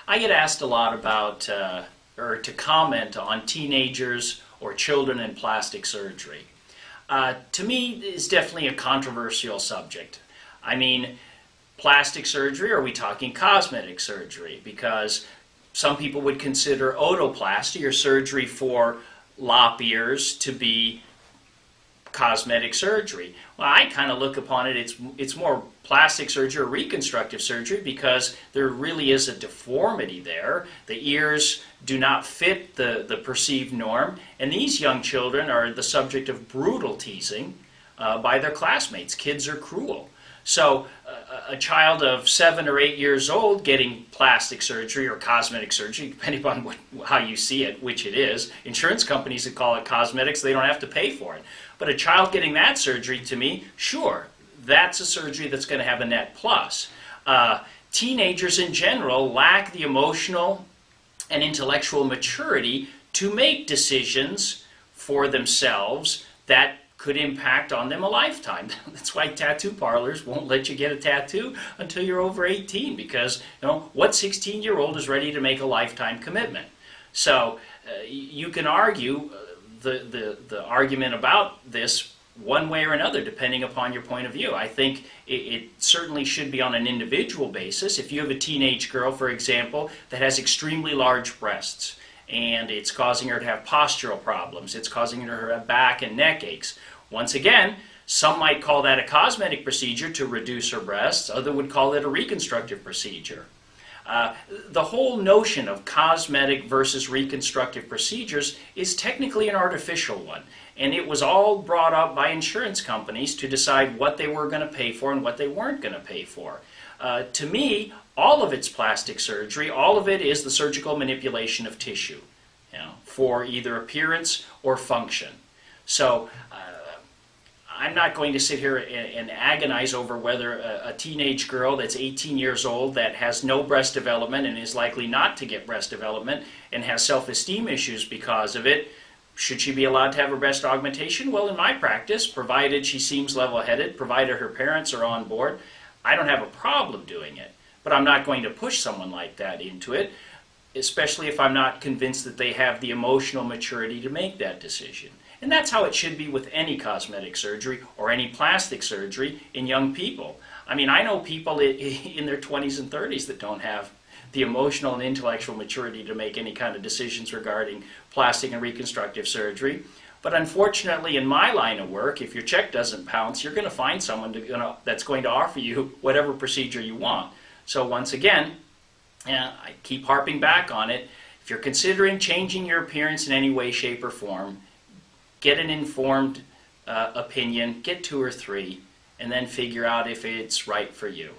I get asked a lot about, or to comment on teenagers or children in plastic surgery. To me, it's definitely a controversial subject. I mean, plastic surgery, or are we talking cosmetic surgery? Because some people would consider otoplasty or surgery for lop ears to be cosmetic surgery. Well, I kind of look upon it, it's more plastic surgery or reconstructive surgery because there really is a deformity there. The ears do not fit the perceived norm, and these young children are the subject of brutal teasing by their classmates. Kids are cruel. So a child of 7 or 8 years old getting plastic surgery or cosmetic surgery, depending upon how you see it, which it is. Insurance companies that call it cosmetics, they don't have to pay for it. But a child getting that surgery, to me, sure, that's a surgery that's going to have a net plus. Teenagers in general lack the emotional and intellectual maturity to make decisions for themselves that could impact on them a lifetime. That's why tattoo parlors won't let you get a tattoo until you're over 18, because what 16-year-old is ready to make a lifetime commitment? So you can argue the argument about this one way or another, depending upon your point of view. I think it certainly should be on an individual basis. If you have a teenage girl, for example, that has extremely large breasts, and it's causing her to have postural problems, it's causing her to have back and neck aches. Once again, some might call that a cosmetic procedure to reduce her breasts, others would call it a reconstructive procedure. The whole notion of cosmetic versus reconstructive procedures is technically an artificial one, and it was all brought up by insurance companies to decide what they were going to pay for and what they weren't going to pay for. To me, all of it's plastic surgery. All of it is the surgical manipulation of tissue, for either appearance or function. So I'm not going to sit here and agonize over whether a teenage girl that's 18 years old that has no breast development and is likely not to get breast development and has self-esteem issues because of it, should she be allowed to have her breast augmentation? Well, in my practice, provided she seems level-headed, provided her parents are on board, I don't have a problem doing it. But I'm not going to push someone like that into it, especially if I'm not convinced that they have the emotional maturity to make that decision. And that's how it should be with any cosmetic surgery or any plastic surgery in young people. I mean, I know people in their 20s and 30s that don't have the emotional and intellectual maturity to make any kind of decisions regarding plastic and reconstructive surgery. But unfortunately, in my line of work, if your check doesn't bounce, you're going to find someone that's going to offer you whatever procedure you want. So once again, I keep harping back on it. If you're considering changing your appearance in any way, shape, or form, get an informed opinion, get 2 or 3, and then figure out if it's right for you.